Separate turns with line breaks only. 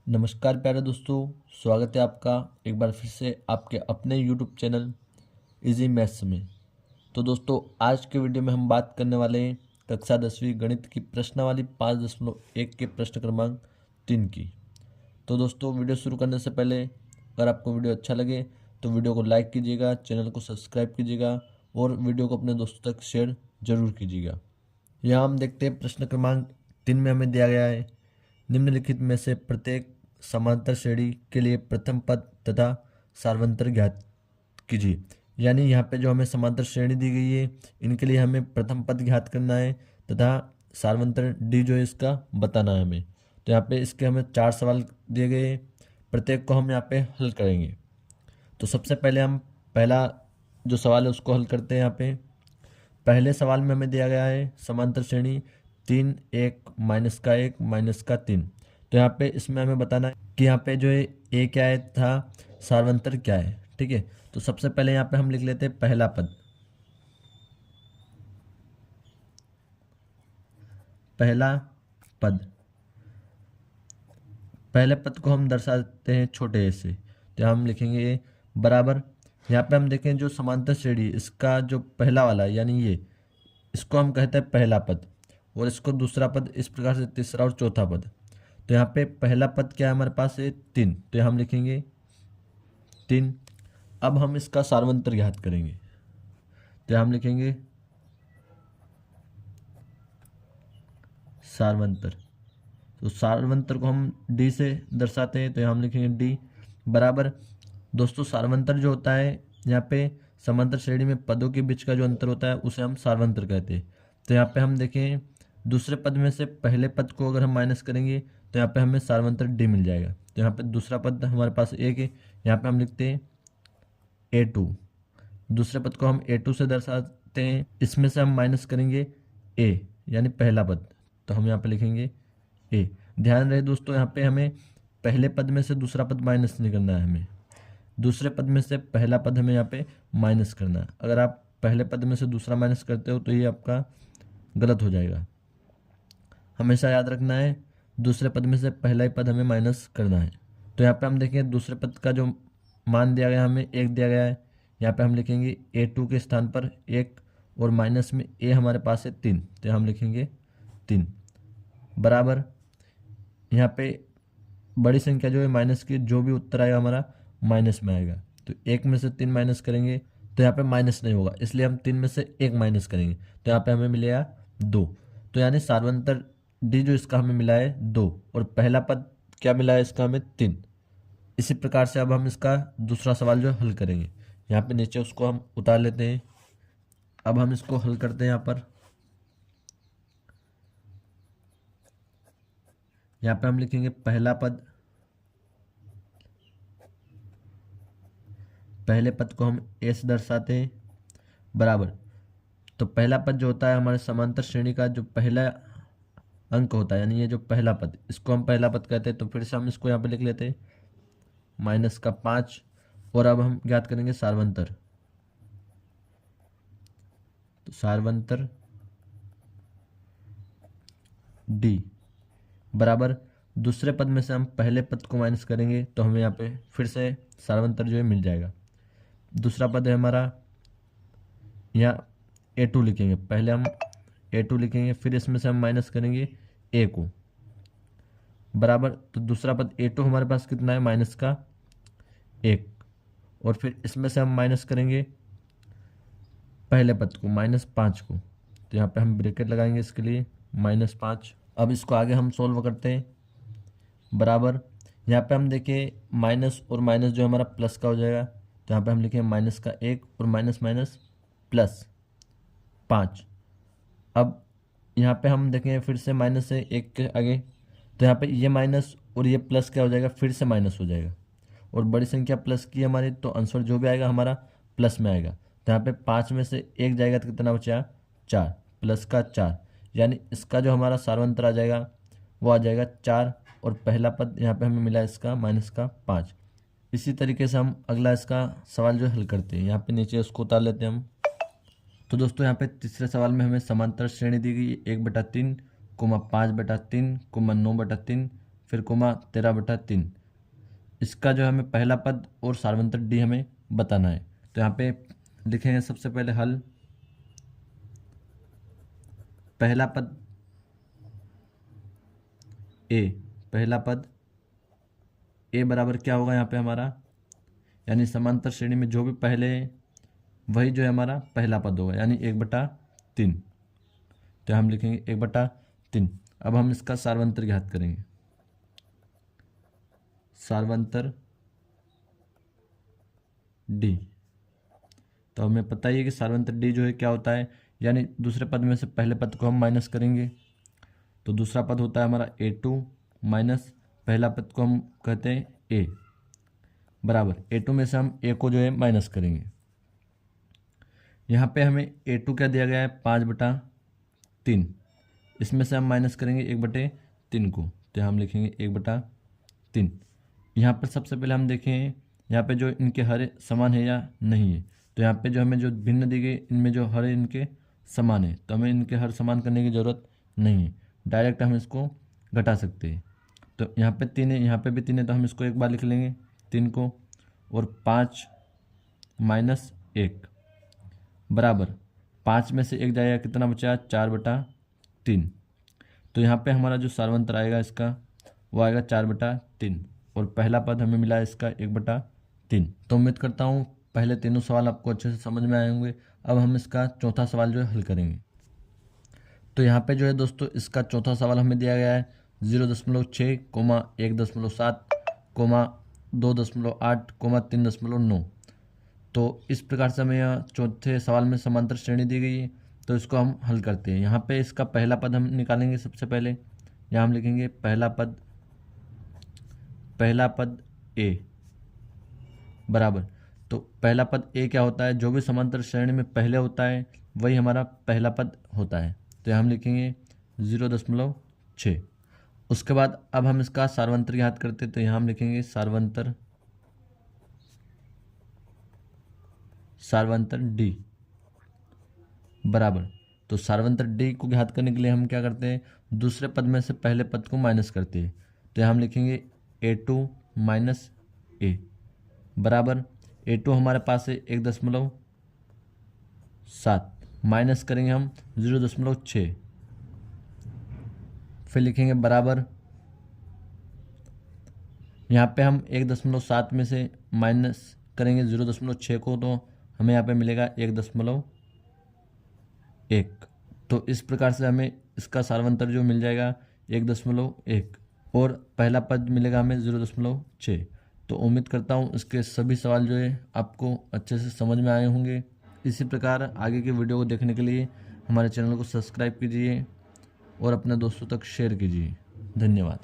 नमस्कार प्यारे दोस्तों, स्वागत है आपका एक बार फिर से आपके अपने यूट्यूब चैनल इजी मैथ्स में। तो दोस्तों, आज के वीडियो में हम बात करने वाले हैं कक्षा 10वीं गणित की प्रश्नावली 5.1 के प्रश्न क्रमांक 3 की। तो दोस्तों, वीडियो शुरू करने से पहले अगर आपको वीडियो अच्छा लगे तो वीडियो को लाइक कीजिएगा, चैनल को सब्सक्राइब कीजिएगा और वीडियो को अपने दोस्तों तक शेयर जरूर कीजिएगा। यहाँ हम देखते हैं प्रश्न क्रमांक 3 में हमें दिया गया है, निम्नलिखित में से प्रत्येक समांतर श्रेणी के लिए प्रथम पद तथा सार्वंतर ज्ञात कीजिए। यानी यहाँ पे जो हमें समांतर श्रेणी दी गई है, इनके लिए हमें प्रथम पद ज्ञात करना है तथा सार्वंतर डी जो है इसका बताना है हमें। तो यहाँ पे इसके हमें 4 सवाल दिए गए हैं, प्रत्येक को हम यहाँ पे हल करेंगे। तो सबसे पहले हम पहला जो सवाल है उसको हल करते हैं। यहाँ पे पहले सवाल में हमें दिया गया है समांतर श्रेणी 3 1 माइनस का 1 माइनस का 3। तो यहाँ पे इसमें हमें बताना है कि यहाँ पे जो है ए क्या है था सार्वंतर क्या है। ठीक है, तो सबसे पहले यहाँ पे हम लिख लेते हैं पहला पद। पहला पद, पहले पद को हम दर्शाते हैं छोटे ए से, तो हम लिखेंगे बराबर। यहाँ पे हम देखें जो समांतर श्रेणी इसका जो पहला वाला यानी ये, इसको हम कहते हैं पहला पद और इसको दूसरा पद, इस प्रकार से तीसरा और चौथा पद। तो यहाँ पे पहला पद क्या है हमारे पास है 3, तो हम लिखेंगे 3। अब हम इसका सार्वंतर ज्ञात करेंगे, तो हम लिखेंगे सार्वंतर। तो सार्वंतर को हम डी से दर्शाते हैं, तो हम लिखेंगे डी बराबर। दोस्तों, सार्वंतर जो होता है यहाँ पे समांतर श्रेणी में पदों के बीच का जो अंतर होता है उसे हम सार्वंतर कहते हैं। तो यहाँ पे हम देखें दूसरे पद में से पहले पद को अगर हम माइनस करेंगे तो यहाँ पे हमें सार्वंतर डी मिल जाएगा। तो यहाँ पे दूसरा पद हमारे पास एक है, यहाँ पे हम लिखते हैं A2। दूसरे पद को हम A2 से दर्शाते हैं, इसमें से हम माइनस करेंगे A यानी पहला पद, तो हम यहाँ पे लिखेंगे A। ध्यान रहे दोस्तों, यहाँ पे हमें पहले पद में से दूसरा पद माइनस नहीं करना है, हमें दूसरे पद में से पहला पद हमें यहाँ पे माइनस करना है। अगर आप पहले पद में से दूसरा माइनस करते हो तो ये आपका गलत हो जाएगा। हमेशा याद रखना है दूसरे पद में से पहला ही पद हमें माइनस करना है। तो यहाँ पे हम देखें दूसरे पद का जो मान दिया गया हमें 1 दिया गया है, यहाँ पे हम लिखेंगे A2 के स्थान पर 1 और माइनस में A हमारे पास है 3, तो हम लिखेंगे 3 बराबर। यहाँ पे बड़ी संख्या जो है माइनस की, जो भी उत्तर आएगा हमारा माइनस में आएगा। तो 1 में से 3 माइनस करेंगे तो यहाँ पे माइनस नहीं होगा, इसलिए हम 3 में से 1 माइनस करेंगे, तो यहाँ पे हमें मिलेगा 2। तो यानी सार्वंतर डी जो इसका हमें मिला है 2 और पहला पद क्या मिला है इसका हमें 3। इसी प्रकार से अब हम इसका दूसरा सवाल जो हल करेंगे, यहाँ पे नीचे उसको हम उतार लेते हैं। अब हम इसको हल करते हैं। यहाँ पे हम लिखेंगे पहला पद, पहले पद को हम ए से दर्शाते हैं बराबर। तो पहला पद जो होता है हमारे समांतर श्रेणी का जो पहला अंक होता है, यानी ये जो पहला पद, इसको हम पहला पद कहते हैं। तो फिर से हम इसको यहाँ पे लिख लेते हैं माइनस का 5। और अब हम ज्ञात करेंगे सार्वंतर। तो सार्वंतर डी बराबर, दूसरे पद में से हम पहले पद को माइनस करेंगे तो हमें यहाँ पे फिर से सार्वंतर जो है मिल जाएगा। दूसरा पद है हमारा, यहाँ A2 लिखेंगे, पहले हम A2 लिखेंगे, फिर इसमें से हम माइनस करेंगे A को बराबर। तो दूसरा पद A2 हमारे पास कितना है माइनस का 1, और फिर इसमें से हम माइनस करेंगे पहले पद को -5 को। तो यहाँ पे हम ब्रैकेट लगाएंगे इसके लिए -5। अब इसको आगे हम सोल्व करते हैं बराबर। यहाँ पे हम देखें माइनस और माइनस जो हमारा प्लस का हो जाएगा, तो यहाँ पे हम लिखें माइनस का 1 और माइनस माइनस प्लस 5। अब यहाँ पे हम देखें फिर से माइनस से 1 के आगे, तो यहाँ पे ये माइनस और ये प्लस क्या हो जाएगा, फिर से माइनस हो जाएगा। और बड़ी संख्या प्लस की हमारी, तो आंसर जो भी आएगा हमारा प्लस में आएगा। तो यहाँ पे 5 में से 1 जाएगा तो कितना बचा 4, प्लस का 4, यानी इसका जो हमारा सार्वंतर आ जाएगा वो आ जाएगा 4। और पहला पद यहाँ पे हमें मिला इसका माइनस का 5। इसी तरीके से हम अगला इसका सवाल जो हल करते हैं, यहाँ पे नीचे उसको उतार लेते हैं हम। तो दोस्तों, यहाँ पे तीसरे सवाल में हमें समांतर श्रेणी दी गई 1/3, 5/3, 9/3, फिर कोमा 13/3। इसका जो है हमें पहला पद और सार्वंतर डी हमें बताना है। तो यहाँ पे लिखेंगे सबसे पहले हल। पहला पद ए, पहला पद ए बराबर क्या होगा यहाँ पे हमारा, यानी समांतर श्रेणी में जो भी पहले वही जो है हमारा पहला पद होगा, यानी 1/3। तो हम लिखेंगे 1/3। अब हम इसका सार्वंतर ज्ञात करेंगे। सार्वंतर डी, तो हमें पता ही है कि सार्वंतर डी जो है क्या होता है, यानी दूसरे पद में से पहले पद को हम माइनस करेंगे। तो दूसरा पद होता है हमारा A2 माइनस पहला पद को हम कहते हैं A, बराबर A2 में से हम A को जो है माइनस करेंगे। यहाँ पे हमें A2 क्या दिया गया है, 5/3। इसमें से हम माइनस करेंगे 1/3 को, तो हम लिखेंगे 1/3। यहाँ पर सबसे पहले हम देखें यहाँ पे जो इनके हर समान है या नहीं है। तो यहाँ पे जो हमें जो भिन्न दी गई इनमें जो हर इनके समान है, तो हमें इनके हर समान करने की ज़रूरत नहीं है, डायरेक्ट हम इसको घटा सकते हैं। तो यहाँ पे 3 है, यहाँ पे भी 3 है, तो हम इसको एक बार लिख लेंगे 3 को, और 5 - 1 बराबर 5 में से 1 जाएगा, कितना बचा, 4/3। तो यहाँ पे हमारा जो सार्वंतर आएगा इसका वो आएगा 4/3, और पहला पद हमें मिला है इसका 1/3। तो उम्मीद करता हूँ पहले तीनों सवाल आपको अच्छे से समझ में आए होंगे। अब हम इसका चौथा सवाल जो है हल करेंगे। तो यहाँ पे जो है दोस्तों इसका चौथा सवाल हमें दिया गया है 0.6, 1.7, 2.8, 3.9। तो इस प्रकार से हमें यहाँ चौथे सवाल में समांतर श्रेणी दी गई है, तो इसको हम हल करते हैं। यहाँ पे इसका पहला पद हम निकालेंगे सबसे पहले। यहाँ हम लिखेंगे पहला पद ए बराबर, तो पहला पद ए क्या होता है, जो भी समांतर श्रेणी में पहले होता है वही हमारा पहला पद होता है। तो हम लिखेंगे 0.6। उसके बाद अब हम इसका सार्वंतर ज्ञात करते हैं। तो यहाँ हम लिखेंगे सार्वंतर डी बराबर, तो सार्वंतर डी को ज्ञात करने के लिए हम क्या करते हैं, दूसरे पद में से पहले पद को माइनस करते हैं। तो हम लिखेंगे A2 माइनस A बराबर, A2 हमारे पास है 1.7, माइनस करेंगे हम 0.6, फिर लिखेंगे बराबर, यहाँ पे हम 1.7 में से माइनस करेंगे 0.6 को, तो हमें यहाँ पे मिलेगा 1.1। तो इस प्रकार से हमें इसका सार्वंतर जो मिल जाएगा 1.1, और पहला पद मिलेगा हमें 0.6। तो उम्मीद करता हूँ इसके सभी सवाल जो है आपको अच्छे से समझ में आए होंगे। इसी प्रकार आगे के वीडियो को देखने के लिए हमारे चैनल को सब्सक्राइब कीजिए और अपने दोस्तों तक शेयर कीजिए। धन्यवाद।